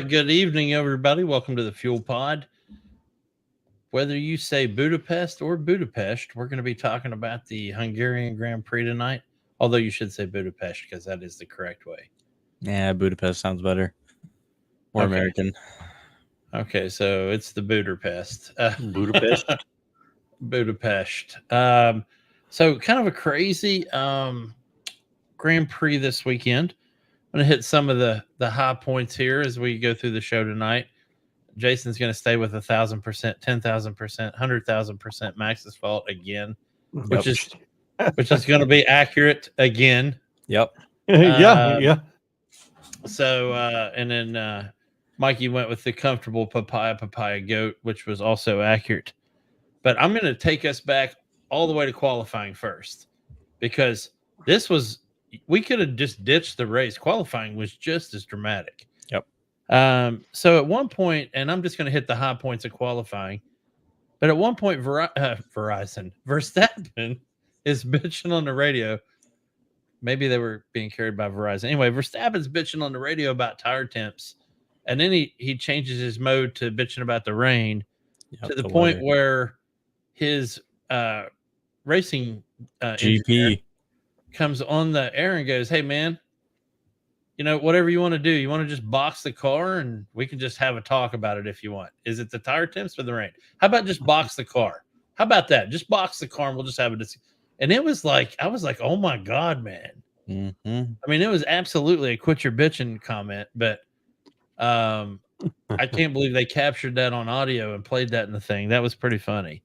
Good evening, everybody. Welcome to the Fuel Pod. Whether you say Budapest or Budapest, we're going to be talking about the Hungarian Grand Prix tonight. Although you should say Budapest because that is the correct way. Yeah, Budapest sounds better. More Okay. American. Okay, so it's the Budapest. Budapest. Budapest. So kind of a crazy Grand Prix this weekend. I'm going to hit some of the high points here as we go through the show tonight. Jason's going to stay with 1,000%, 10,000%, 100,000% Max's fault again, which is going to be accurate again. Yep. Yeah. So and then Mikey went with the comfortable papaya goat, which was also accurate. But I'm going to take us back all the way to qualifying first, because we could have just ditched the race. Qualifying was just as dramatic. Yep. So at one point, and I'm just going to hit the high points of qualifying, but at one point, Verstappen is bitching on the radio. Maybe they were being carried by Verizon. Anyway, Verstappen's bitching on the radio about tire temps, and then he changes his mode to bitching about the rain, to the point where his racing GP comes on the air and goes, "Hey, man, whatever you want to do, you want to just box the car and we can just have a talk about it if you want. Is it the tire temps or the rain? How about just box the car? How about that? Just box the car and we'll just have a discussion." And it was like, I was like, oh my God, man. Mm-hmm. I mean, it was absolutely a quit your bitching comment, but I can't believe they captured that on audio and played that in the thing. That was pretty funny.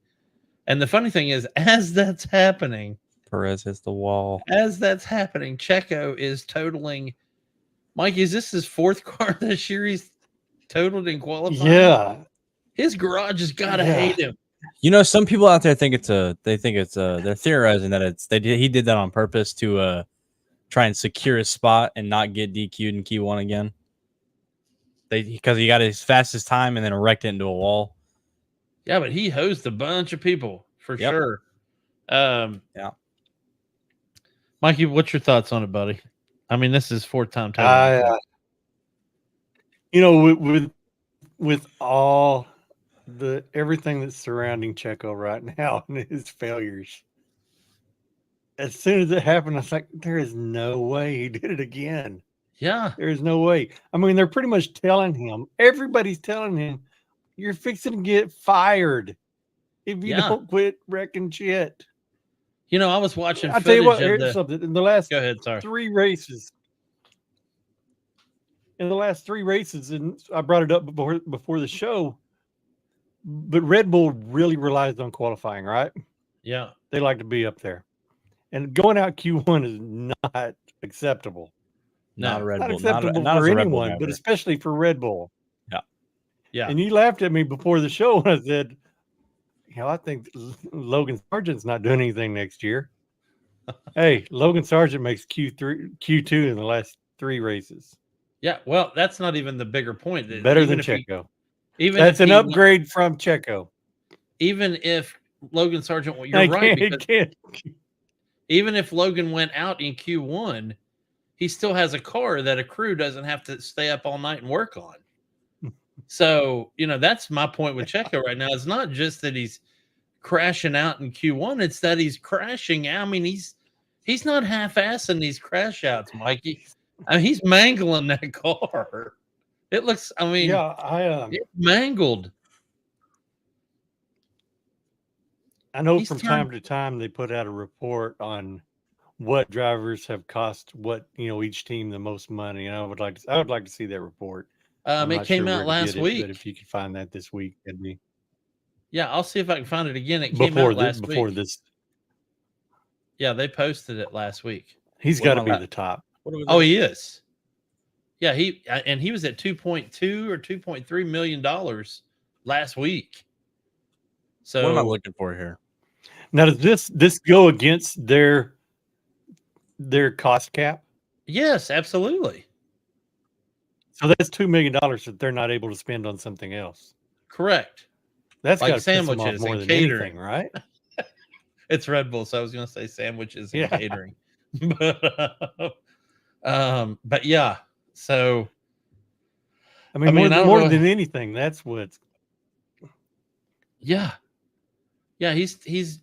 And the funny thing is, as that's happening, Perez hits the wall. As that's happening, Checo is totaling. Mike, is this his fourth car this year he's totaled in qualifying? Yeah. His garage has got to hate him. Some people out there think they're theorizing that he did that on purpose to try and secure his spot and not get DQ'd in Q1 again. Because he got his fastest time and then wrecked it into a wall. Yeah, but he hosed a bunch of people for sure. Yeah. Mikey, what's your thoughts on it, buddy? I mean, this is fourth-time with all everything that's surrounding Checo right now and his failures, as soon as it happened, I was like, there is no way he did it again. Yeah. There is no way. I mean, they're pretty much telling him, everybody's telling him, you're fixing to get fired if you don't quit wrecking shit. I was watching I'll tell you what, here's something. In the last Go ahead, sorry. three races, and I brought it up before the show, but Red Bull really relies on qualifying, right? Yeah. They like to be up there. And going out Q1 is not acceptable. Not a Red Bull. Not acceptable for anyone, but especially for Red Bull. Yeah. Yeah. And you laughed at me before the show when I said, I think Logan Sargent's not doing anything next year. Hey, Logan Sargent makes Q2 in the last three races. Yeah, well, that's not even the bigger point. Better than Checo. That's an upgrade from Checo. Even if Logan Sargent, you're right. Even if Logan went out in Q1, he still has a car that a crew doesn't have to stay up all night and work on. So, that's my point with Checo right now. It's not just that he's crashing out in Q1. It's that he's crashing out. I mean, he's not half-assing these crash outs, Mikey. I mean, he's mangling that car. It looks, it's mangled. I know from time to time they put out a report on what drivers have cost each team the most money. And I would like to see that report. It came out last week. But if you could find that this week, it'd be. Yeah, I'll see if I can find it again. It came out last week. Before this. Yeah, they posted it last week. He's got to be the top. Oh, he is. Yeah, he was at $2.2 or $2.3 million last week. So what am I looking for here? Now, does this go against their cost cap? Yes, absolutely. So that's $2 million that they're not able to spend on something else. Correct. That's like sandwiches more and than catering, anything, right? It's Red Bull, so I was going to say sandwiches and catering. But yeah, so I mean, more than anything, that's what's. Yeah. Yeah, he's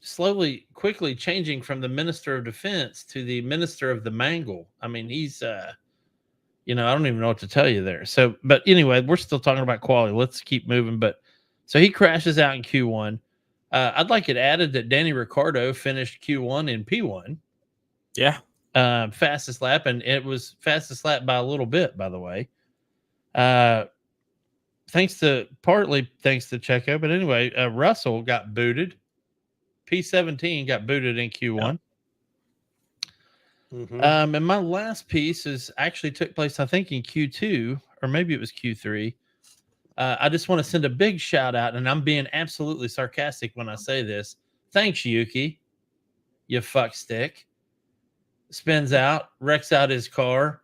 quickly changing from the Minister of Defense to the Minister of the Mangle. I mean, he's I don't even know what to tell you there. So, but anyway, we're still talking about quality. Let's keep moving. But so he crashes out in Q1. I'd like it added that Danny Ricciardo finished Q1 in P1. Yeah. Fastest lap, and it was fastest lap by a little bit, by the way. Partly thanks to Checo, but anyway, Russell got booted. P17 got booted in Q1. Mm-hmm. And my last piece actually took place, I think, in Q2, or maybe it was Q3. I just want to send a big shout out, and I'm being absolutely sarcastic when I say this. Thanks, Yuki, you fuck stick. Spins out, wrecks out his car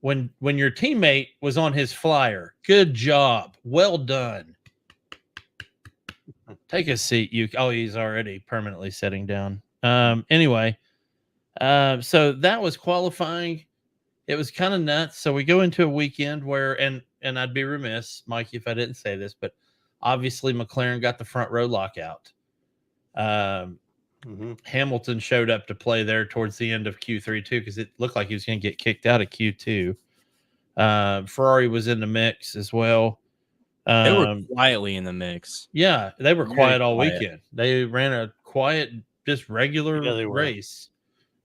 when your teammate was on his flyer. Good job. Well done. Take a seat, Yuki. Oh, he's already permanently sitting down. Anyway, so that was qualifying. It was kind of nuts. So we go into a weekend where, and I'd be remiss, Mikey, if I didn't say this, but obviously McLaren got the front row lockout. Hamilton showed up to play there towards the end of Q3 too, because it looked like he was going to get kicked out of Q2. Ferrari was in the mix as well. They were quietly in the mix. Yeah, they were quiet all weekend. They ran a quiet, just regular race.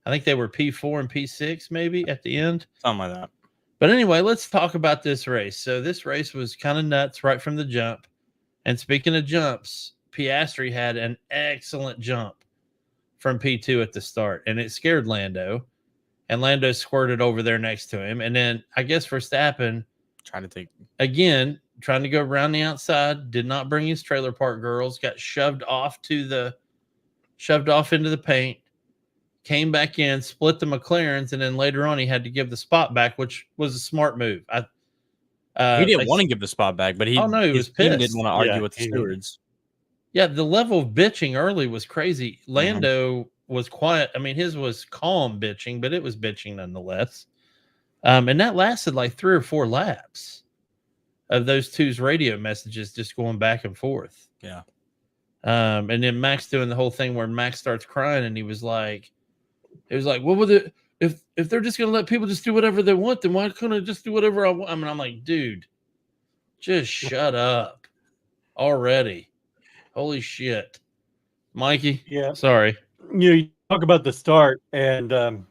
I think they were P4 and P6 maybe at the end. Something like that. But anyway, let's talk about this race. So this race was kind of nuts right from the jump. And speaking of jumps, Piastri had an excellent jump from P2 at the start, and it scared Lando. And Lando squirted over there next to him. And then I guess Verstappen trying to go around the outside, did not bring his trailer park girls, got shoved off into the paint, came back in, split the McLarens, and then later on he had to give the spot back, which was a smart move. He didn't want to give the spot back, but he was pissed. Didn't want to argue with the stewards. Yeah, the level of bitching early was crazy. Lando was quiet. I mean, his was calm bitching, but it was bitching nonetheless. And that lasted like 3 or 4 laps of those two's radio messages just going back and forth. Yeah. And then Max doing the whole thing where Max starts crying, and he was like, what would it, if they're just going to let people just do whatever they want, then why couldn't I just do whatever I want? I mean, I'm like, dude, just shut up already. Holy shit. Mikey? Yeah. Sorry. You talk about the start, and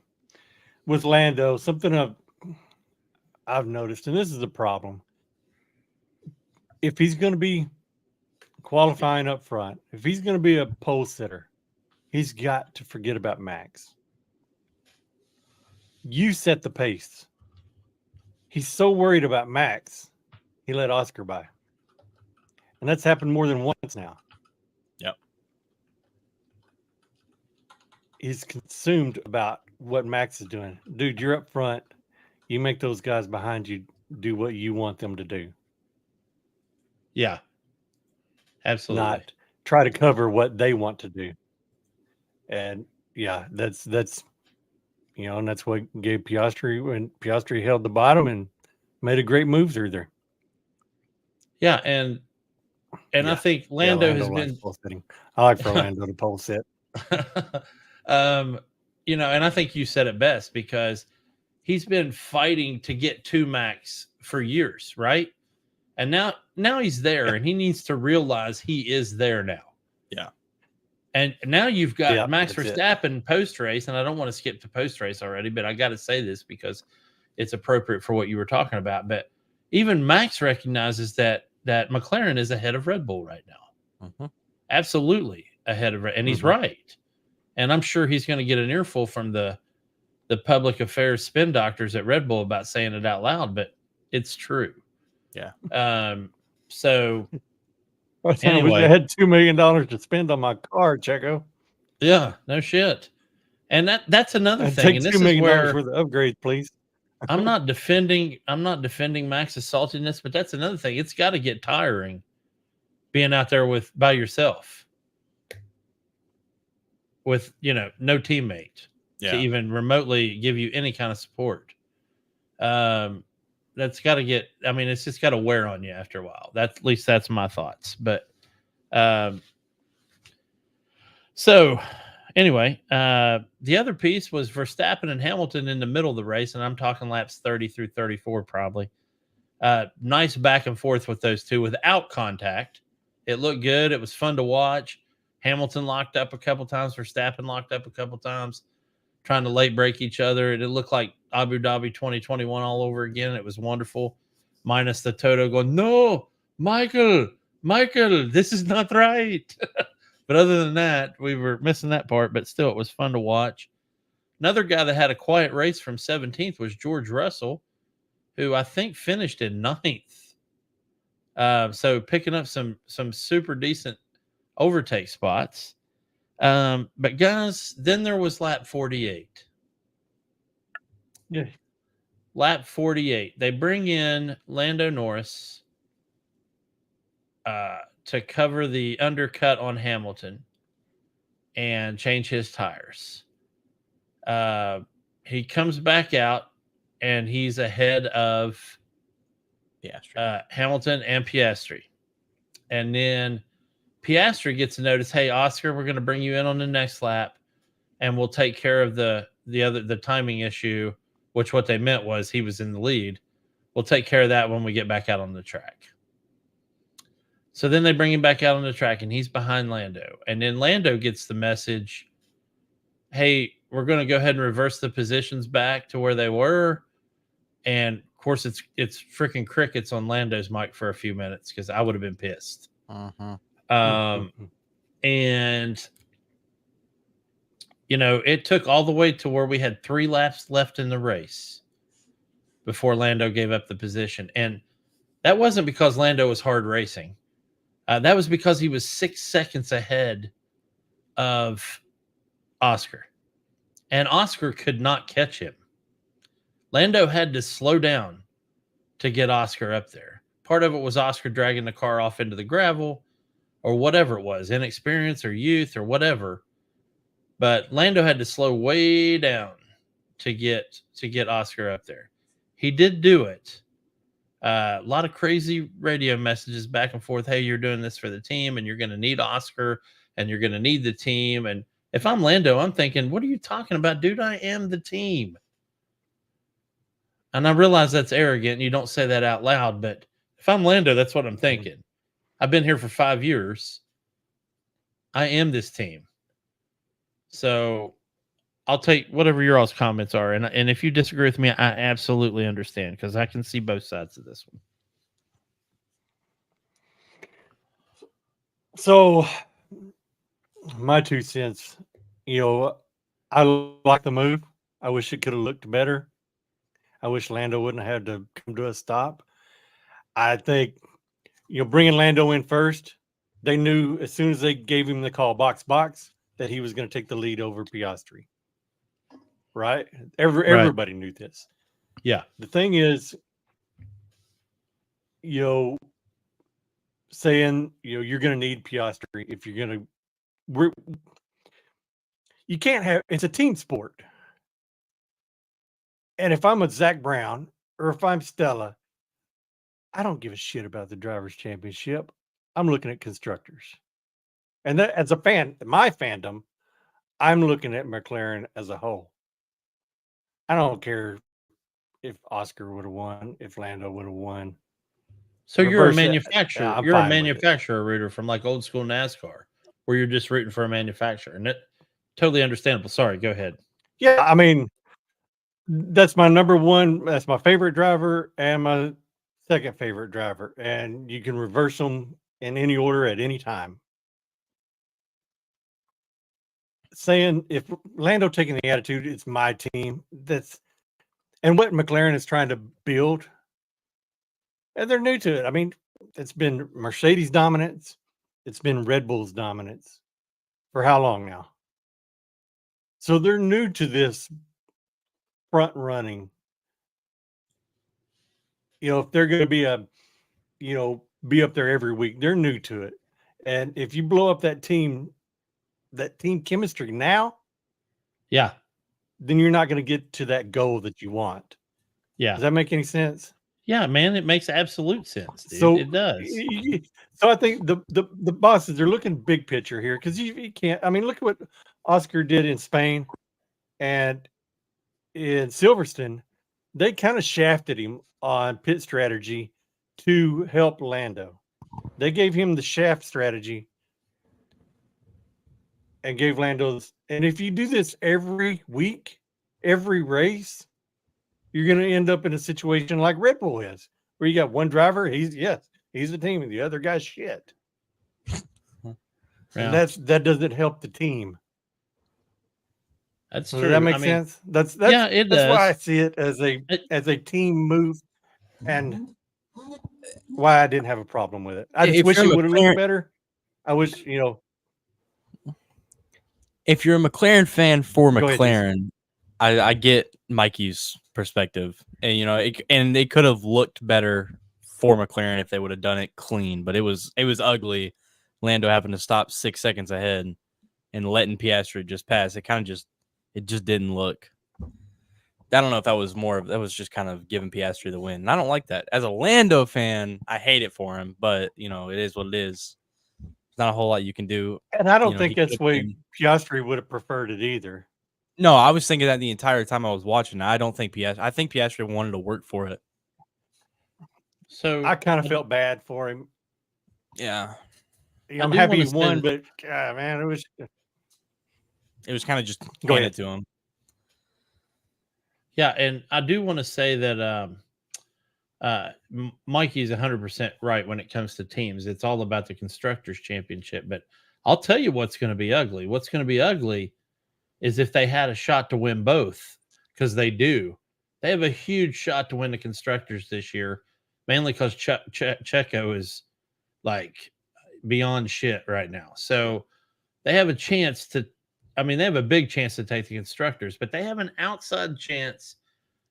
with Lando, something I've noticed, and this is a problem. If he's going to be qualifying up front, if he's going to be a pole sitter, he's got to forget about Max. You set the pace. He's so worried about Max, he let Oscar by. And that's happened more than once now. Yep. He's consumed about what Max is doing. Dude, you're up front. You make those guys behind you do what you want them to do. Yeah. Absolutely. Not try to cover what they want to do. And yeah, that's and that's what gave Piastri, when Piastri held the bottom and made a great move through there. Yeah, and I think Lando has been. I like for Lando to pole sit. And I think you said it best, because he's been fighting to get to Max for years, right? And now he's there, and he needs to realize he is there now. Yeah. And now you've got Max Verstappen post race, and I don't want to skip to post race already, but I got to say this because it's appropriate for what you were talking about. But even Max recognizes that McLaren is ahead of Red Bull right now. Mm-hmm. Absolutely ahead of, and he's right. And I'm sure he's going to get an earful from the public affairs spin doctors at Red Bull about saying it out loud, but it's true. Yeah. So anyway, I had $2 million to spend on my car, Checo. Yeah, no shit. And that's another thing. Take and $2 million worth of upgrades, please. I'm not defending Max's saltiness, but that's another thing. It's got to get tiring being out there by yourself with no teammate to even remotely give you any kind of support. that's got to get. I mean, it's just got to wear on you after a while. At least that's my thoughts. But so anyway, the other piece was Verstappen and Hamilton in the middle of the race, and I'm talking laps 30 through 34 probably. Nice back and forth with those two without contact. It looked good. It was fun to watch. Hamilton locked up a couple times. Verstappen locked up a couple times, trying to late break each other. It looked like Abu Dhabi 2021 all over again. It was wonderful, minus the Toto going, "No, Michael, this is not right." But other than that, we were missing that part, but still, it was fun to watch. Another guy that had a quiet race from 17th was George Russell, who I think finished in 9th. So picking up some super decent overtake spots. But guys, then there was lap 48. Yeah. Lap 48. They bring in Lando Norris to cover the undercut on Hamilton and change his tires. He comes back out and he's ahead of Hamilton and Piastri. And then Piastri gets a notice, "Hey, Oscar, we're going to bring you in on the next lap and we'll take care of the timing issue," which what they meant was he was in the lead. "We'll take care of that when we get back out on the track." So then they bring him back out on the track and he's behind Lando. And then Lando gets the message, "Hey, we're going to go ahead and reverse the positions back to where they were." And of course, it's freaking crickets on Lando's mic for a few minutes because I would have been pissed. And you know, it took all the way to where we had 3 laps left in the race before Lando gave up the position. And that wasn't because Lando was hard racing. That was because he was 6 seconds ahead of Oscar. And Oscar could not catch him. Lando had to slow down to get Oscar up there. Part of it was Oscar dragging the car off into the gravel or whatever it was, inexperience or youth or whatever. But Lando had to slow way down to get Oscar up there. He did do it. A lot of crazy radio messages back and forth. "Hey, you're doing this for the team and you're going to need Oscar and you're going to need the team." And if I'm Lando, I'm thinking, what are you talking about, dude? I am the team. And I realize that's arrogant and you don't say that out loud, but if I'm Lando, that's what I'm thinking. I've been here for 5 years. I am this team. So I'll take whatever your all's comments are. And if you disagree with me, I absolutely understand because I can see both sides of this one. So my 2 cents, you know, I like the move. I wish it could have looked better. I wish Lando wouldn't have had to come to a stop. I think, you know, bringing Lando in first, they knew as soon as they gave him the call box that he was going to take the lead over Piastri. Right? Everybody knew this. Yeah. The thing is, you know, saying, you know, you're going to need Piastri if you're going to. You can't have. It's a team sport. And if I'm a Zach Brown or if I'm Stella, I don't give a shit about the Drivers' Championship. I'm looking at constructors. And that, as a fan, my fandom, I'm looking at McLaren as a whole. I don't care if Oscar would have won, if Lando would have won. So you're a manufacturer. You're a manufacturer rooter from like old school NASCAR, where you're just rooting for a manufacturer, and it totally understandable. Sorry, go ahead. Yeah, I mean, that's my number one. That's my favorite driver and my second favorite driver, and you can reverse them in any order at any time. Saying if Lando taking the attitude, it's my team. And what McLaren is trying to build, and they're new to it. I mean, it's been Mercedes dominance, it's been Red Bull's dominance for how long now? So they're new to this front running. You know, if they're going to be up there every week, they're new to it. And if you blow up that team chemistry now, yeah, then you're not going to get to that goal that you want. Yeah. Does that make any sense? Yeah, man, it makes absolute sense, dude. So it does. So I think the bosses are looking big picture here because you can't. I mean, look at what Oscar did in Spain and in Silverstone. They kind of shafted him on pit strategy to help Lando. They gave him the shaft strategy and gave Lando's. And if you do this every week, every race, you're going to end up in a situation like Red Bull is, where you got one driver. He's the team, and the other guy's shit. Yeah. And that doesn't help the team. That's Does true. that make sense? That's yeah, it that's does. why I see it as a team move, and why I didn't have a problem with it. I just wish it would have looked better. I wish, if you're a McLaren fan for Go ahead, McLaren, I get Mikey's perspective, and and they could have looked better for McLaren if they would have done it clean, but it was ugly. Lando having to stop 6 seconds ahead and letting Piastri just pass. It just didn't look. I don't know if that was just kind of giving Piastri the win. And I don't like that. As a Lando fan, I hate it for him, but it is what it is. There's not a whole lot you can do. And I don't think that's the way Piastri would have preferred it either. No, I was thinking that the entire time I was watching. I think Piastri wanted to work for it. So I kind of felt bad for him. Yeah. I'm happy he won, but man, it was kind of just handed to him. Yeah, and I do want to say that Mikey's 100% right when it comes to teams. It's all about the Constructors' Championship. But I'll tell you what's going to be ugly. What's going to be ugly is if they had a shot to win both, because they do. They have a huge shot to win the Constructors this year, mainly because Checo is like beyond shit right now. So they have a chance to, they have a big chance to take the Constructors, but they have an outside chance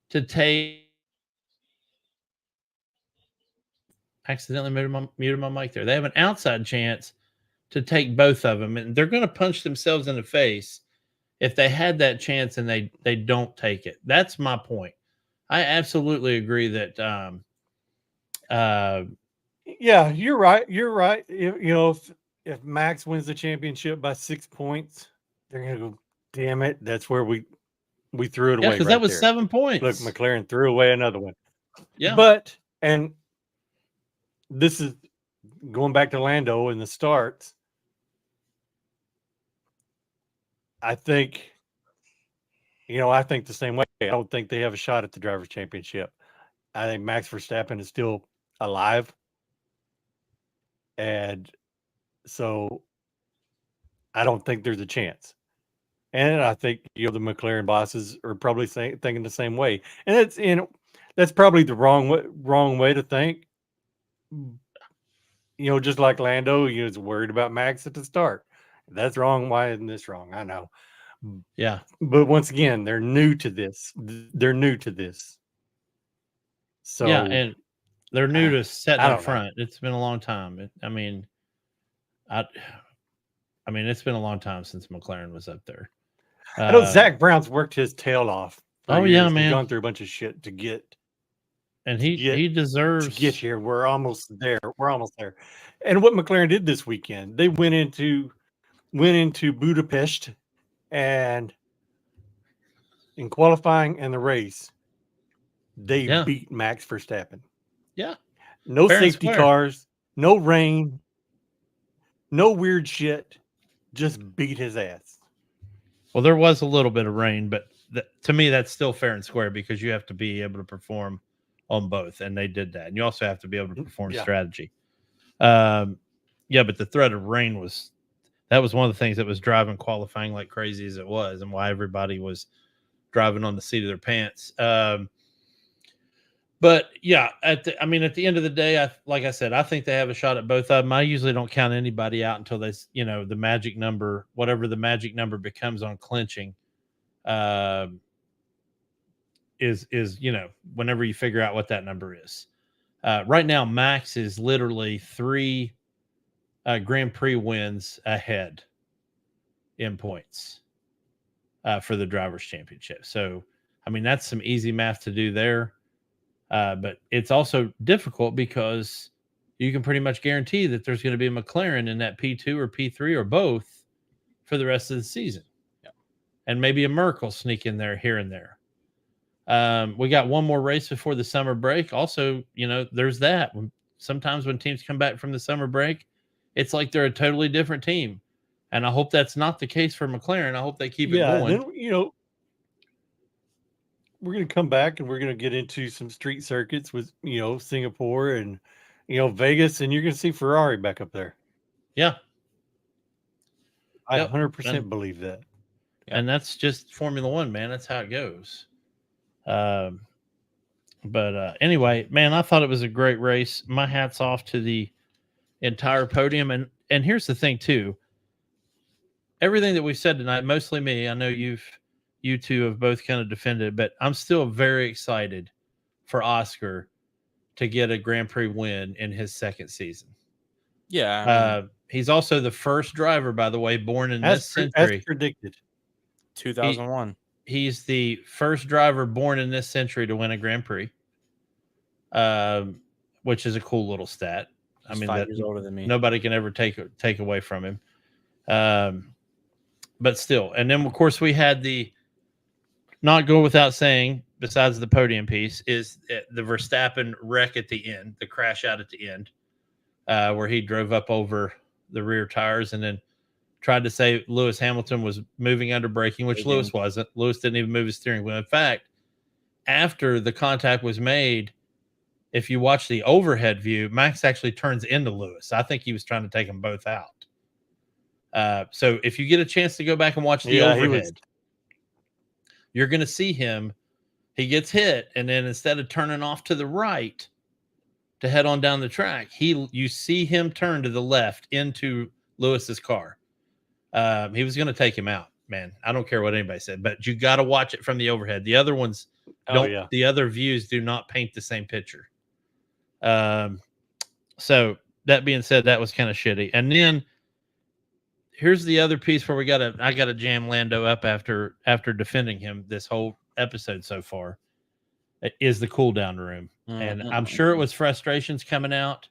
to take. Accidentally muted my mic there. They have an outside chance to take both of them, and they're going to punch themselves in the face if they had that chance and they don't take it. That's my point. I absolutely agree that yeah, you're right. You're right. If Max wins the championship by 6 points, they're gonna go, damn it, that's where we threw it away. Because that was 7 points. Look, McLaren threw away another one. Yeah. And this is going back to Lando in the starts. I think the same way. I don't think they have a shot at the Drivers' Championship. I think Max Verstappen is still alive. And so I don't think there's a chance. And I think the McLaren bosses are probably thinking the same way. And that's probably the wrong way to think. Just like Lando, he was worried about Max at the start. That's wrong. Why isn't this wrong? I know. Yeah. But once again, they're new to this. So yeah, and they're new to setting up front. It's been a long time. It's been a long time since McLaren was up there. I know Zach Brown's worked his tail off. Oh yeah, man, he's gone through a bunch of shit to get. And he deserves to get here. We're almost there. And what McLaren did this weekend, they went into Budapest, and in qualifying and the race, they beat Max Verstappen. Yeah. No safety cars, no rain, no weird shit. Just beat his ass. Well, there was a little bit of rain, but to me, that's still fair and square because you have to be able to perform on both, and they did that. And you also have to be able to perform strategy. But the threat of rain was one of the things that was driving qualifying like crazy as it was, and why everybody was driving on the seat of their pants. But yeah, at the end of the day, like I said, I think they have a shot at both of them. I usually don't count anybody out until they, the magic number, whatever the magic number becomes on clinching, is whenever you figure out what that number is. Right now, Max is literally 3 Grand Prix wins ahead in points for the Drivers' Championship. So, that's some easy math to do there. But it's also difficult because you can pretty much guarantee that there's going to be a McLaren in that P2 or P3 or both for the rest of the season. Yeah. And maybe a Merc will sneak in there here and there. We got one more race before the summer break. Also, there's that. Sometimes when teams come back from the summer break, it's like they're a totally different team. And I hope that's not the case for McLaren. I hope they keep it going. Then, we're going to come back and we're going to get into some street circuits with, Singapore and, Vegas, and you're going to see Ferrari back up there. Yeah. I 100% believe that. And that's just Formula One, man. That's how it goes. But anyway, man, I thought it was a great race. My hat's off to the entire podium. And here's the thing too. Everything that we've said tonight, mostly me, I know you two have both kind of defended, but I'm still very excited for Oscar to get a Grand Prix win in his second season. Yeah. He's also the first driver, by the way, born in this century. As predicted. 2001. He's the first driver born in this century to win a Grand Prix, which is a cool little stat. He's 5 years older than me. Nobody can ever take away from him. But still, and then of course we had the not go without saying, besides the podium piece, is the Verstappen wreck at the end, the crash out at the end, where he drove up over the rear tires and then tried to say Lewis Hamilton was moving under braking, which Lewis wasn't. Lewis didn't even move his steering wheel. In fact, after the contact was made, if you watch the overhead view, Max actually turns into Lewis. I think he was trying to take them both out. So if you get a chance to go back and watch the overhead, you're going to see him. He gets hit, and then instead of turning off to the right to head on down the track, you see him turn to the left into Lewis's car. He was going to take him out, man. I don't care what anybody said, but you got to watch it from the overhead. The other ones don't. The other views do not paint the same picture. So that being said, that was kind of shitty. And then here's the other piece where I got to jam Lando up after defending him this whole episode so far, is the cool down room. And I'm sure it was frustrations coming out,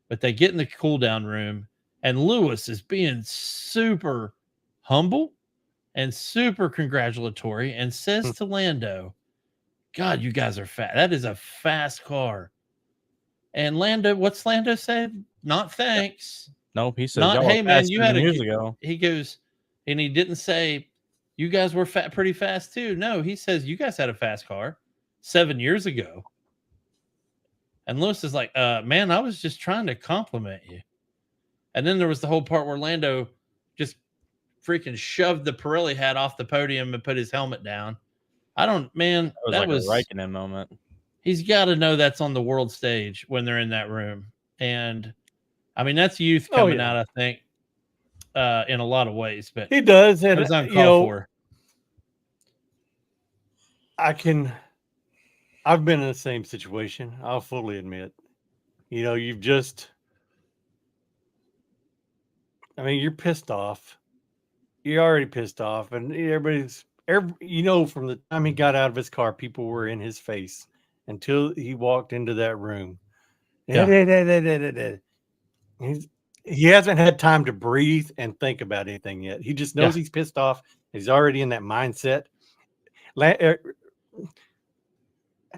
but they get in the cool down room and Lewis is being super humble and super congratulatory and says to Lando, God, you guys are fast. That is a fast car. And Lando, what's Lando said? Not thanks. Nope, he said, not, hey man, you had years ago. He goes, and he didn't say, you guys were pretty fast too. No, he says, you guys had a fast car 7 years ago. And Lewis is like, man, I was just trying to compliment you. And then there was the whole part where Lando just freaking shoved the Pirelli hat off the podium and put his helmet down. That was like a Raikkonen moment. He's got to know that's on the world stage when they're in that room. And I mean, that's youth coming out, I think, in a lot of ways. But he does. And, it was uncalled for. I've been in the same situation. I'll fully admit. You're pissed off. You're already pissed off. And from the time he got out of his car, people were in his face until he walked into that room. Yeah. He hasn't had time to breathe and think about anything yet. He just knows he's pissed off. He's already in that mindset.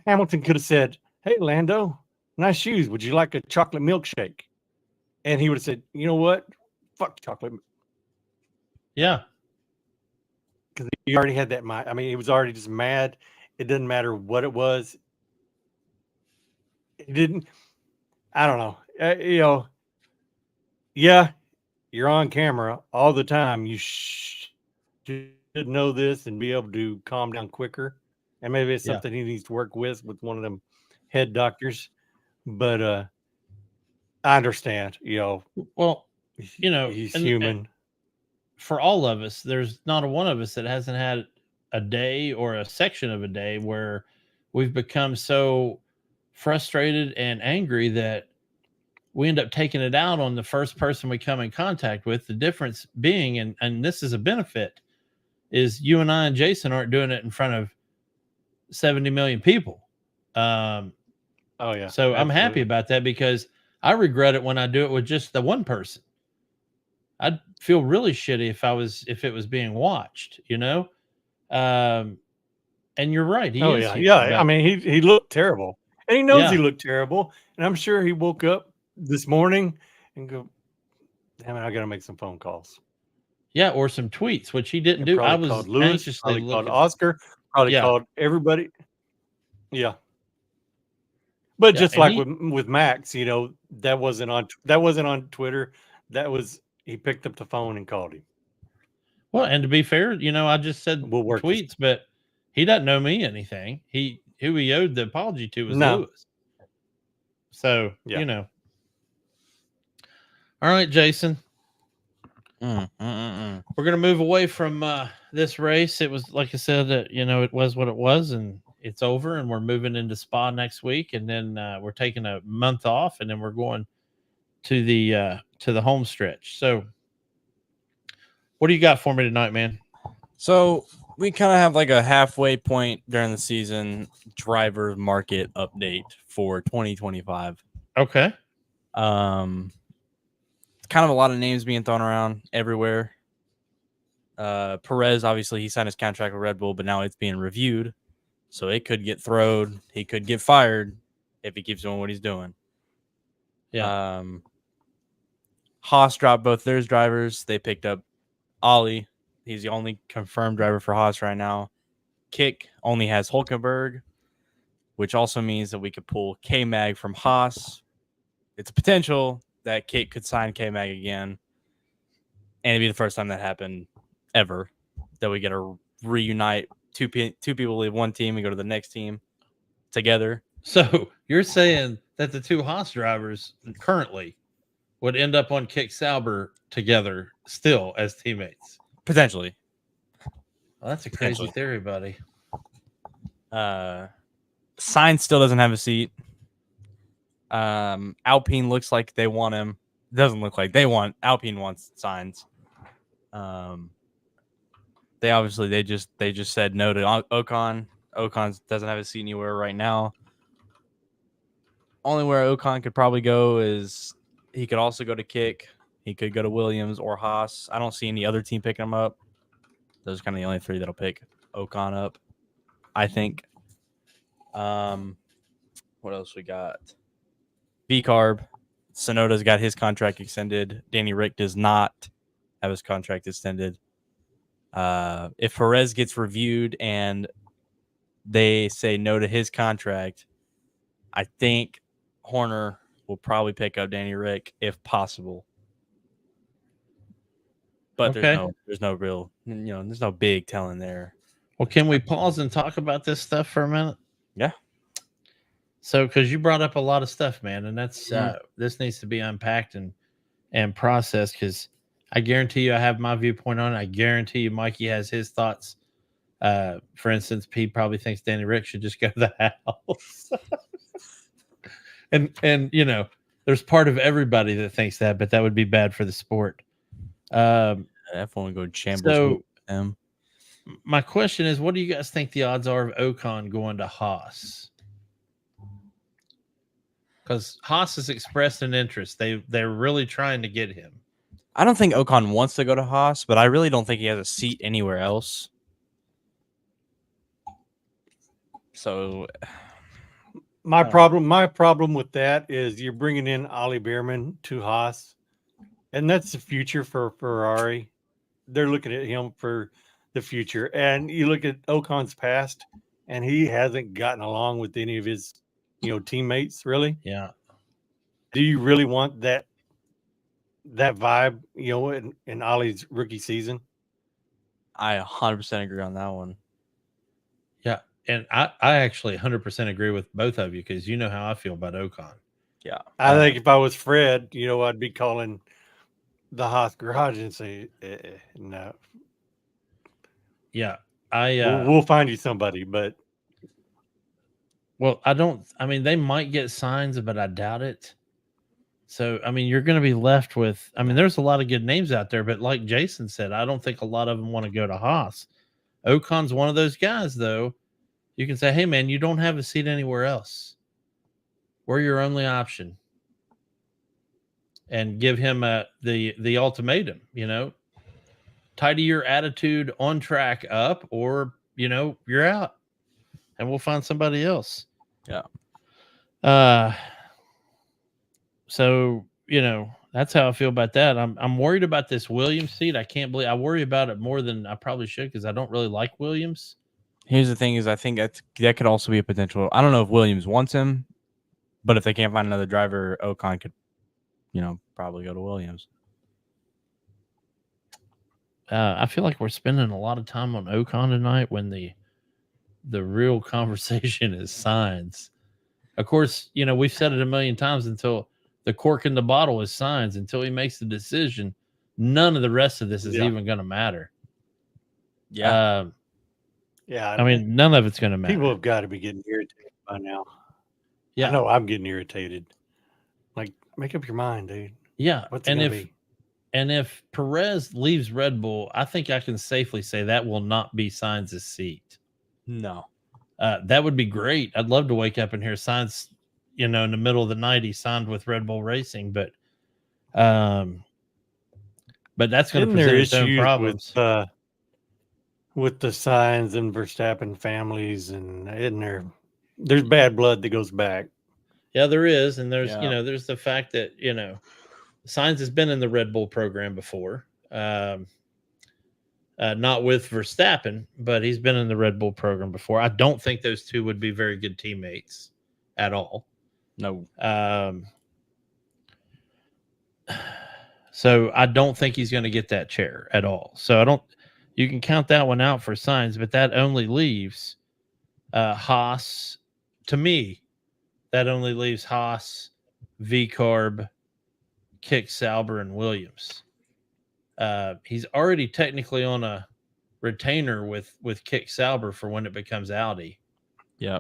Hamilton could have said, hey, Lando, nice shoes. Would you like a chocolate milkshake? And he would have said, you know what? Fuck chocolate. Yeah. Because he already had that mind. I mean, he was already just mad. It doesn't matter what it was. It didn't. I don't know. Yeah, you're on camera all the time. You should know this and be able to calm down quicker. And maybe it's something he needs to work with one of them head doctors. But I understand, Well, he's human. And for all of us, there's not a one of us that hasn't had a day or a section of a day where we've become so frustrated and angry that we end up taking it out on the first person we come in contact with. The difference being, and this is a benefit, is you and I and Jason aren't doing it in front of 70 million people. Oh yeah. So I'm happy about that because I regret it when I do it with just the one person. I'd feel really shitty if it was being watched, you know? And you're right. He Oh is yeah. human, Yeah. I but mean, he looked terrible, and he knows he yeah. looked terrible. And I'm sure he woke up this morning and go, "Damn it, I got to make some phone calls." Yeah, or some tweets, which he didn't And do. I probably called was Lewis, anxiously probably called looking. Oscar, probably Yeah, called everybody. Yeah. But yeah, just and like he with Max, that wasn't on Twitter. That was he picked up the phone and called him. well, and to be fair, I just said We'll work this. tweets, but he doesn't know me anything. Who he owed the apology to was No. Lewis. So, Yeah. All right, Jason. Mm. We're gonna move away from this race. It was like I said, it was what it was, and it's over, and we're moving into Spa next week, and then we're taking a month off, and then we're going to the home stretch. So, what do you got for me tonight, man? So we kind of have like a halfway point during the season driver market update for 2025. Okay. Kind of a lot of names being thrown around everywhere. Perez, obviously, he signed his contract with Red Bull, but now it's being reviewed. So it could get thrown. He could get fired if he keeps doing what he's doing. Yeah. Haas dropped both their drivers. They picked up Ollie. He's the only confirmed driver for Haas right now. Kick only has Hulkenberg, which also means that we could pull K-Mag from Haas. It's a potential that Kick could sign K-Mag again. And it'd be the first time that happened ever, that we get to reunite two people leave one team and go to the next team together. So you're saying that the two Haas drivers currently would end up on Kick Sauber together still as teammates? Potentially. Well, that's a crazy theory, buddy. Sainz still doesn't have a seat. Alpine looks like they want him. Doesn't look like they want. Alpine wants Sainz. They just said no to Ocon. Ocon doesn't have a seat anywhere right now. Only where Ocon could probably go is he could also go to Kick. He could go to Williams or Haas. I don't see any other team picking him up. Those are kind of the only three that'll pick Ocon up, I think. What else we got? B-Carb. Sonoda's got his contract extended. Danny Rick does not have his contract extended. If Perez gets reviewed and they say no to his contract, I think Horner will probably pick up Danny Rick if possible. But there's no real, there's no big telling there. Well, can we pause and talk about this stuff for a minute? Yeah. So, because you brought up a lot of stuff, man, and that's this needs to be unpacked and processed. Because I guarantee you, I have my viewpoint on it. I guarantee you, Mikey has his thoughts. For instance, Pete probably thinks Danny Rick should just go to the house. and there's part of everybody that thinks that, but that would be bad for the sport. F1 go Chambers. So, my question is, what do you guys think the odds are of Ocon going to Haas? Because Haas has expressed an interest. They're really trying to get him. I don't think Ocon wants to go to Haas, but I really don't think he has a seat anywhere else. So my problem with that is you're bringing in Ollie Behrman to Haas, and that's the future for Ferrari. They're looking at him for the future, and you look at Ocon's past, and he hasn't gotten along with any of his teammates, really. Yeah. Do you really want that vibe, in Ollie's rookie season? I 100% agree on that one. Yeah. And I actually 100% agree with both of you, because you know how I feel about Ocon. Yeah. I think if I was Fred, I'd be calling the Haas garage and say, no. Yeah. We'll find you somebody, but. Well, they might get signs, but I doubt it. So, you're going to be left with, there's a lot of good names out there, but like Jason said, I don't think a lot of them want to go to Haas. Ocon's one of those guys, though. You can say, hey, man, you don't have a seat anywhere else. we're your only option, and give him the ultimatum. Tidy your attitude on track up, or you're out, and we'll find somebody else. Yeah. So that's how I feel about that. I'm worried about this Williams seat. I can't believe I worry about it more than I probably should, because I don't really like Williams. Here's the thing: is I think that could also be a potential. I don't know if Williams wants him, but if they can't find another driver, Ocon could, probably go to Williams. I feel like we're spending a lot of time on Ocon tonight when the real conversation is Sainz. Of course, we've said it a million times, until the cork in the bottle is Sainz. Until he makes the decision, none of the rest of this is even going to matter. Yeah. Yeah. I mean, none of it's going to matter. People have got to be getting irritated by now. Yeah. I know I'm getting irritated. Like, make up your mind, dude. Yeah. What's it going to be? And if Perez leaves Red Bull, I think I can safely say that will not be Sainz's seat. No. That would be great. I'd love to wake up and hear Sainz, in the middle of the night he signed with Red Bull Racing, but that's going to present its own problems. With the Sainz and Verstappen families, and there's bad blood that goes back. Yeah, there is, and there's there's the fact that Sainz has been in the Red Bull program before. Not with Verstappen, but he's been in the Red Bull program before. I don't think those two would be very good teammates at all. No. So I don't think he's going to get that chair at all. So you can count that one out for Sainz, but that only leaves Haas. To me, that only leaves Haas, V-Carb, Kick Sauber, and Williams. He's already technically on a retainer with Kick Sauber for when it becomes Audi. Yeah.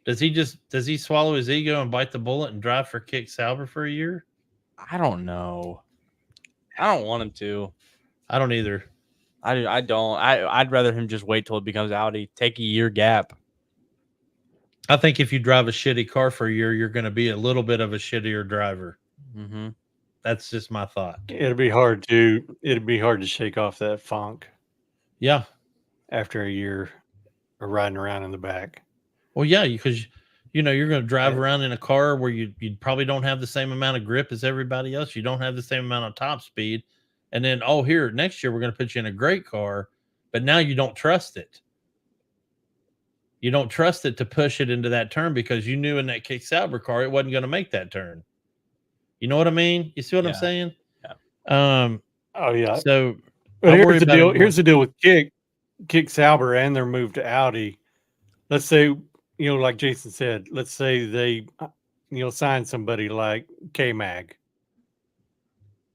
Does he swallow his ego and bite the bullet and drive for Kick Sauber for a year? I don't know. I don't want him to. I don't either. I don't. I'd rather him just wait till it becomes Audi. Take a year gap. I think if you drive a shitty car for a year, you're going to be a little bit of a shittier driver. Mm-hmm. That's just my thought. It'd be hard to shake off that funk. Yeah. After a year of riding around in the back. Well, yeah, because you're going to drive around in a car where you probably don't have the same amount of grip as everybody else. You don't have the same amount of top speed. And then, here, next year, we're going to put you in a great car, but now you don't trust it. You don't trust it to push it into that turn because you knew in that Kick Sauber car it wasn't going to make that turn. You know what I mean? You see what I'm saying? Yeah. Oh, yeah. So here's the deal. Here's the deal with Kick Sauber and their move to Audi. Let's say, like Jason said, let's say they, sign somebody like K-Mag.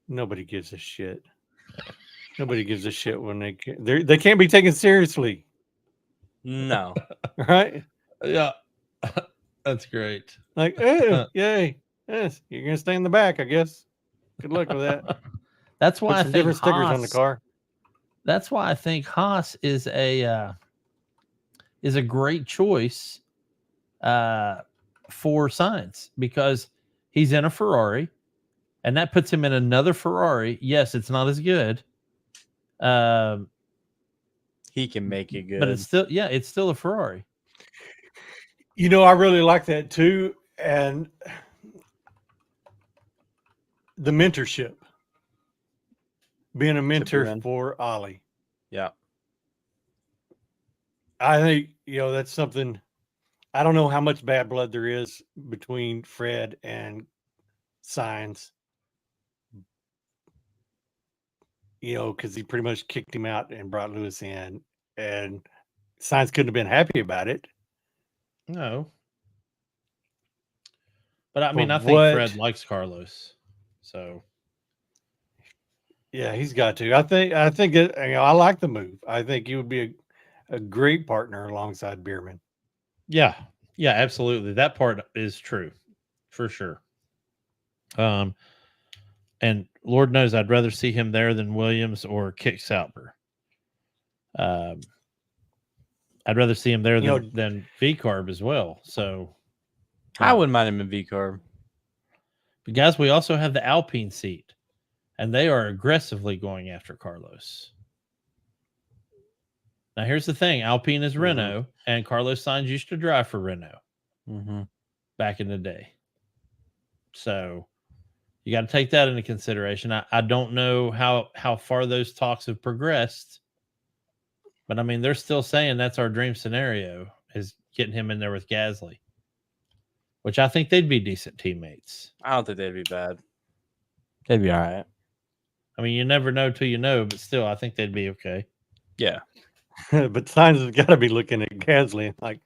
Nobody gives a shit. Nobody gives a shit when they can't be taken seriously. No. Right? Yeah. That's great. Like, oh, yay. Yes, you're going to stay in the back, I guess. Good luck with that. That's why I think different stickers on the car. That's why I think Haas is a great choice for Sainz, because he's in a Ferrari, and that puts him in another Ferrari. Yes, it's not as good. He can make it good, but it's still a Ferrari. I really like that too, and the mentorship, being a mentor for Ollie. Yeah. I think, that's something. I don't know how much bad blood there is between Fred and Sainz, because he pretty much kicked him out and brought Lewis in, and Sainz couldn't have been happy about it. No. But I mean, I think Fred likes Carlos. So. Yeah, he's got to. I think it. I like the move. I think he would be a great partner alongside Bierman. Yeah, absolutely. That part is true, for sure. And Lord knows I'd rather see him there than Williams or Kick Sauber. I'd rather see him there than V-Carb as well. So, I wouldn't mind him in V-carb. But guys, we also have the Alpine seat, and they are aggressively going after Carlos. Now, here's the thing. Alpine is Renault, and Carlos Sainz used to drive for Renault back in the day. So you got to take that into consideration. I don't know how far those talks have progressed, but I mean, they're still saying that's our dream scenario is getting him in there with Gasly, which I think they'd be decent teammates. I don't think they'd be bad. They'd be all right. I mean, you never know till you know, but still, I think they'd be okay. Yeah. But Sainz has got to be looking at Gasly like,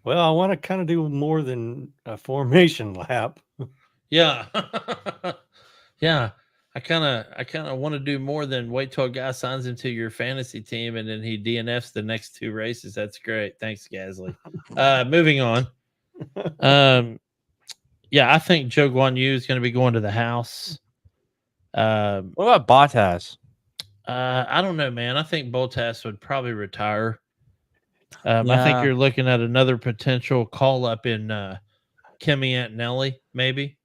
well, I want to kind of do more than a formation lap. Yeah. Yeah. I kind of want to do more than wait till a guy signs into your fantasy team and then he DNFs the next 2 races. That's great. Thanks, Gasly. Moving on. Yeah, I think Zhou Guanyu is going to be going to the house. What about Bottas? I don't know, man. I think Bottas would probably retire. I think you're looking at another potential call up in Kimi Antonelli, maybe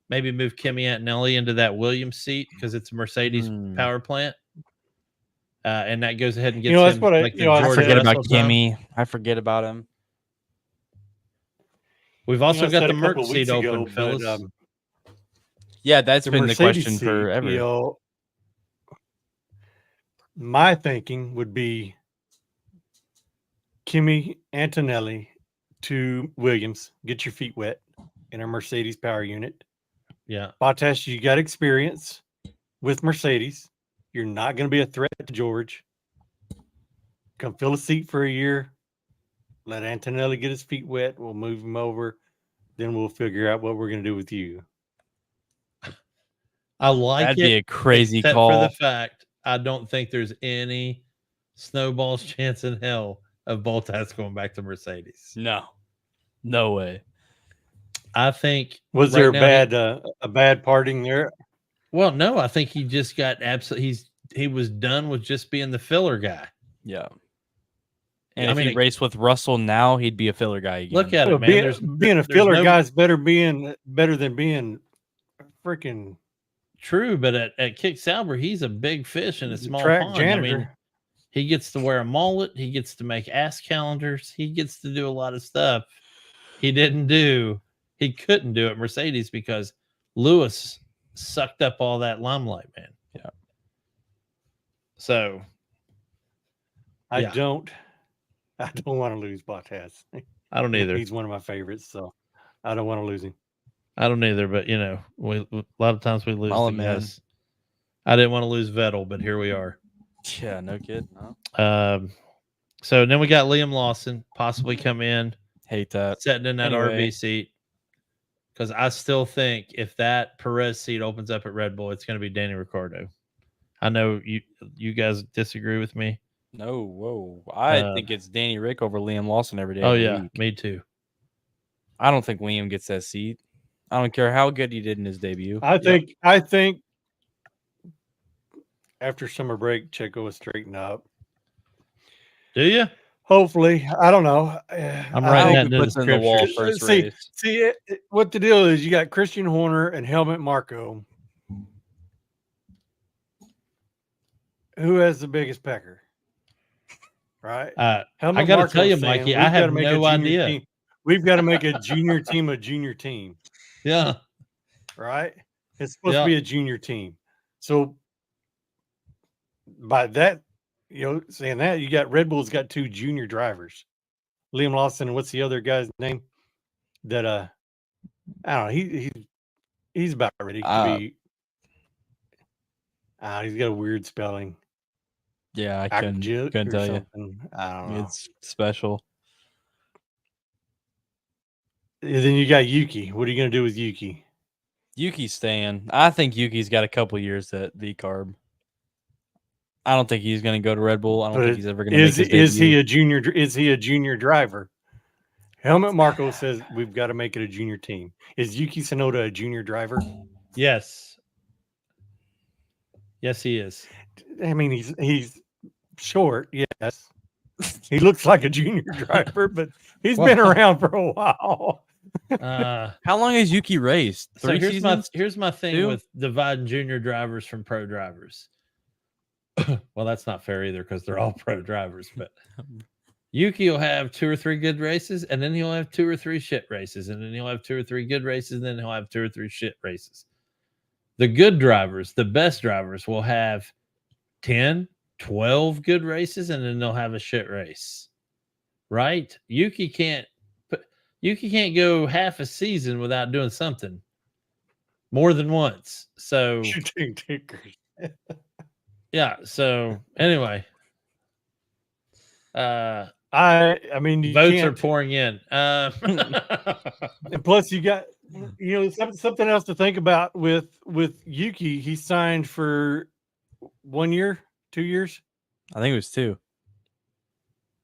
move Kimi Antonelli into that Williams seat because it's a Mercedes power plant, and that goes ahead and gets that's him. What I forget about Kimi. I forget about him. We've also got the Merc seat open, fellas. But, yeah, that's been the question forever. My thinking would be Kimi Antonelli to Williams, get your feet wet in a Mercedes power unit. Yeah. Bottas, you got experience with Mercedes. You're not going to be a threat to George. Come fill a seat for a year. Let Antonelli get his feet wet. We'll move him over. Then we'll figure out what we're going to do with you. I like That'd be a crazy except call. for the fact I don't think there's any snowball's chance in hell of Bottas going back to Mercedes. No way. I think was there a bad parting there? Well, no, I think he just got he was done with just being the filler guy. Yeah. And if he raced with Russell now, he'd be a filler guy again. Look at it, man. Being a filler guy is better than being freaking true. But at Kick Sauber, he's a big fish in a small pond. Janitor. I mean, he gets to wear a mullet. He gets to make ass calendars. He gets to do a lot of stuff he couldn't do at Mercedes because Lewis sucked up all that limelight, man. Yeah. So I don't want to lose Bottas. I don't either. He's one of my favorites, so I don't want to lose him. I don't either, but a lot of times we lose the guys. I didn't want to lose Vettel, but here we are. Yeah, no kid. No. So then we got Liam Lawson possibly come in. Hate that. Sitting in that RB seat. Because I still think if that Perez seat opens up at Red Bull, it's going to be Danny Ricciardo. I know you guys disagree with me. No, whoa. I think it's Danny Rick over Liam Lawson every day. Oh, yeah, me too. I don't think Liam gets that seat. I don't care how good he did in his debut. I think after summer break, Checo will straighten up. Do you? Hopefully. I don't know. I'm writing that into the wall first race. See, what the deal is, you got Christian Horner and Helmut Marko. Who has the biggest pecker? Right? I got to tell you, Mikey, I have no idea. Team. We've got to make a junior team a junior team. Yeah. Right? It's supposed to be a junior team. So by that, saying that, you got Red Bull's got 2 junior drivers. Liam Lawson and what's the other guy's name? That I don't know, he's about ready to be. He's got a weird spelling. Yeah, I couldn't tell you. I don't know. It's special. And then you got Yuki. What are you going to do with Yuki? Yuki's staying. I think Yuki's got a couple years at V-carb. I don't think he's going to go to Red Bull. I don't think he's ever going to make his debut. Is he a junior driver? Helmut Marko says we've got to make it a junior team. Is Yuki Tsunoda a junior driver? Yes. Yes, he is. I mean, he's short, yes. He looks like a junior driver, but he's been around for a while. How long has Yuki raced? So 3 seasons? here's my thing 2? with dividing junior drivers from pro drivers. Well, that's not fair either because they're all pro drivers. But Yuki will have 2 or 3 good races, and then he'll have 2 or 3 shit races, and then he'll have 2 or 3 good races, and then he'll have 2 or 3 shit races. The good drivers, the best drivers, will have 10, 12 good races, and then they'll have a shit race. Right? Yuki can't go half a season without doing something more than once. So Shooting tickers. yeah. So anyway, I mean, you votes can't. are pouring in. And plus, you got something else to think about with Yuki. He signed for 1 year, 2 years. I think it was 2.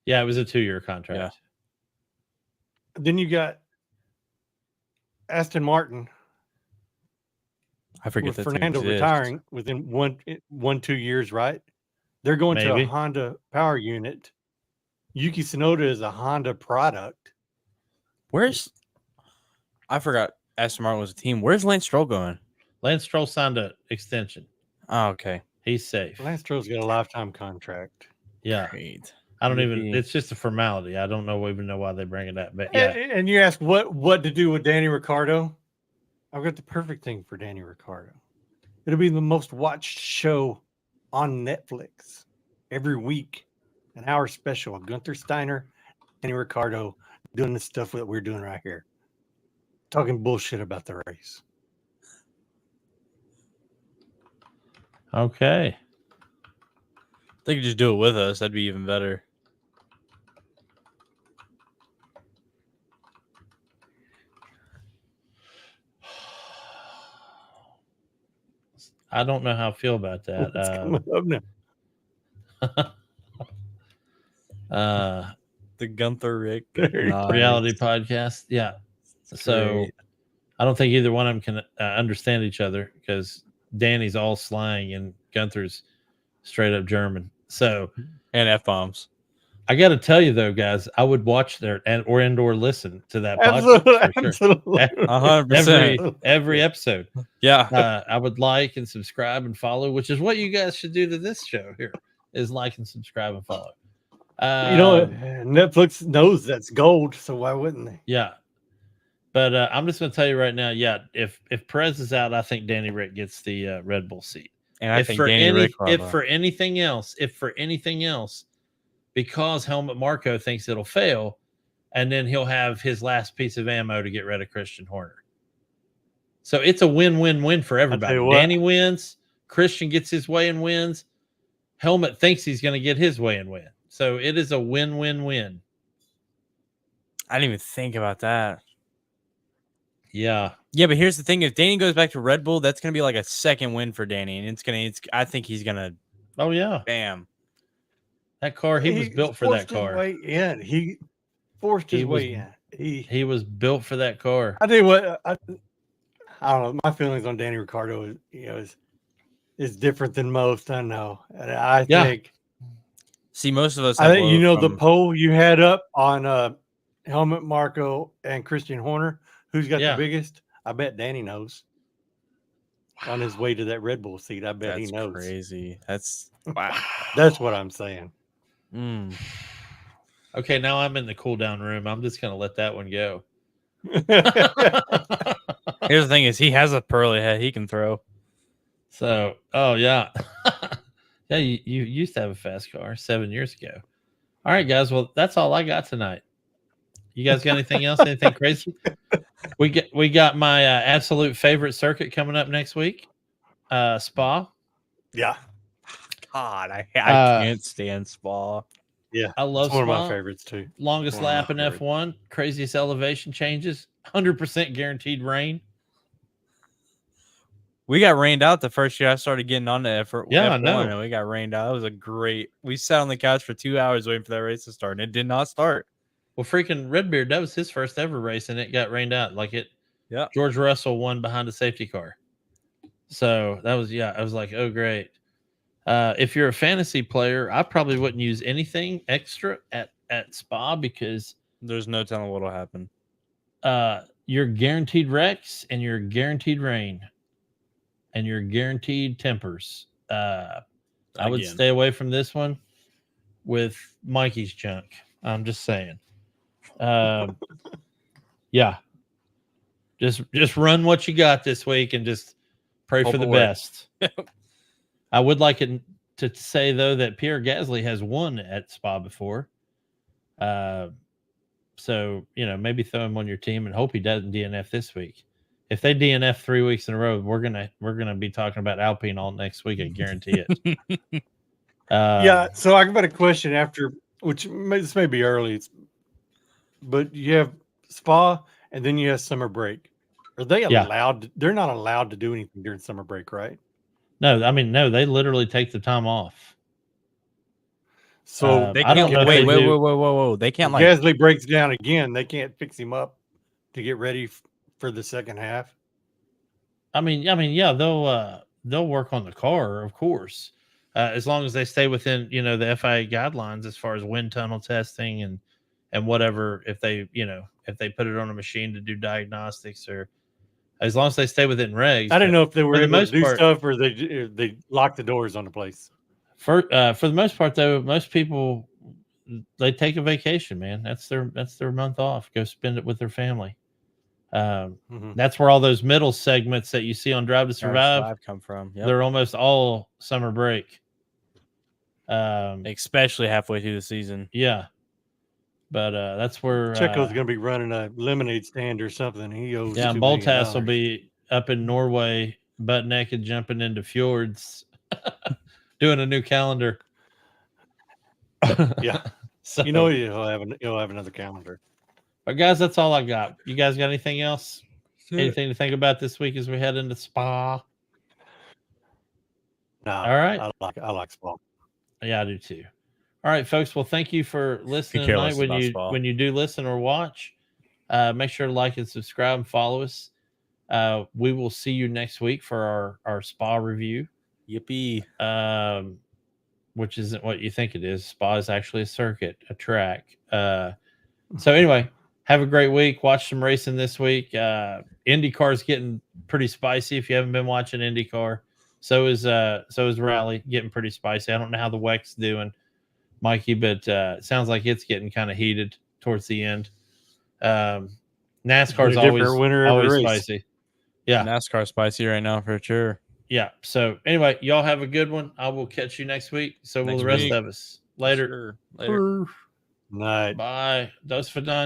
Yeah, it was a 2-year contract. Yeah. Then you got Aston Martin. I forget with that Fernando retiring within 2 years, right? They're going to a Honda power unit. Yuki Tsunoda is a Honda product. I forgot Aston Martin was a team. Where's Lance Stroll going? Lance Stroll signed an extension. Oh, okay. He's safe. Lance Stroll's got a lifetime contract. Yeah. Great. I don't even. It's just a formality. I don't even know why they bring it up. But yeah. And you ask what to do with Danny Ricciardo? I've got the perfect thing for Danny Ricciardo. It'll be the most watched show on Netflix every week. An hour special of Gunther Steiner, Danny Ricciardo doing the stuff that we're doing right here. Talking bullshit about the race. Okay. They could just do it with us. That'd be even better. I don't know how I feel about that. The Gunther Rick reality podcast. Yeah. So I don't think either one of them can understand each other because Danny's all slang and Gunther's straight up German. So and F-bombs. I got to tell you though, guys, I would watch there or listen to that podcast. Absolutely. 100%. Every episode. Yeah. I would like and subscribe and follow, which is what you guys should do to this show here is like and subscribe and follow. Netflix knows that's gold, so why wouldn't they? Yeah. But I'm just going to tell you right now, yeah, if Perez is out, I think Danny Rick gets the Red Bull seat. And I think if for anything else, because Helmut Marko thinks it'll fail, and then he'll have his last piece of ammo to get rid of Christian Horner. So it's a win-win-win for everybody. Danny wins, Christian gets his way and wins. Helmut thinks he's going to get his way and win. So it is a win-win-win. I didn't even think about that. Yeah. Yeah, but here's the thing. If Danny goes back to Red Bull, that's going to be like a second win for Danny. And I think he's going to. Oh, yeah. Bam. That car, he was built for that car. He forced his way in. He was built for that car. I tell you what, I don't know. My feelings on Danny Ricciardo is different than most. I know. I think. See, most of us. I think the poll you had up on Helmut Marko and Christian Horner. Who's got the biggest? I bet Danny knows. Wow. On his way to that Red Bull seat, I bet he knows. Crazy. That's wow. That's what I'm saying. Okay, now I'm in the cool down room. I'm just gonna let that one go. Here's the thing: is he has a pearly head he can throw. So, oh yeah, yeah. You used to have a fast car 7 years ago. All right, guys. Well, that's all I got tonight. You guys got anything else? Anything crazy? We got my absolute favorite circuit coming up next week, Spa. Yeah. God, I can't stand Spa. Yeah, I love Spa. One of my favorites too. Longest lap in F1, craziest elevation changes, 100% guaranteed rain. We got rained out the first year I started getting on the F1. Yeah, I know. And we got rained out. It was we sat on the couch for 2 hours waiting for that race to start, and it did not start. Well, freaking Redbeard, that was his first ever race, and it got rained out. Yeah. George Russell won behind a safety car. So that was, I was like, oh, great. If you're a fantasy player, I probably wouldn't use anything extra at Spa because there's no telling what'll happen. you're guaranteed wrecks and you're guaranteed rain and you're guaranteed tempers. I would Again. stay away from this one with Mikey's junk. I'm just saying. Yeah. Just run what you got this week and just pray Hope for the it works. best. I would like it to say, though, that Pierre Gasly has won at Spa before. So, maybe throw him on your team and hope he doesn't DNF this week. If they DNF 3 weeks in a row, we're gonna be talking about Alpine all next week. I guarantee it. Yeah. So I've got a question after, this may be early, but you have Spa and then you have summer break. Are they allowed? They're not allowed to do anything during summer break, right? No, no. They literally take the time off. So they I don't know. Whoa! They can't Gasly breaks down again. They can't fix him up to get ready for the second half. I mean, yeah, they'll work on the car, of course, as long as they stay within the FIA guidelines as far as wind tunnel testing and whatever. If they put it on a machine to do diagnostics, or as long as they stay within regs. I didn't know if they were able to do part, stuff or they lock the doors on the place. For the most part, though, most people they take a vacation, man. That's their month off. Go spend it with their family. That's where all those middle segments that you see on Drive to Survive come from. Yep. They're almost all summer break. Especially halfway through the season. Yeah. But that's where Checo's going to be running a lemonade stand or something. He owes $2 million. Bottas will be up in Norway, butt naked, jumping into fjords, doing a new calendar. Yeah. So, he'll have another calendar. But guys, that's all I got. You guys got anything else? Anything to think about this week as we head into Spa? No. All right. I like Spa. Yeah, I do too. All right, folks. Well, thank you for listening tonight. When you do listen or watch, make sure to like and subscribe and follow us. We will see you next week for our Spa review. Yippee. Which isn't what you think it is. Spa is actually a circuit, a track. So anyway, have a great week. Watch some racing this week. IndyCar's getting pretty spicy. If you haven't been watching IndyCar, so is Rally getting pretty spicy. I don't know how the WEC's doing, Mikey, but it sounds like it's getting kind of heated towards the end. NASCAR's always spicy. Yeah, NASCAR's spicy right now for sure. Yeah. So anyway, y'all have a good one. I will catch you next week. So will the rest of us. Later. Sure. Later. Night. Bye. Das Verdammt.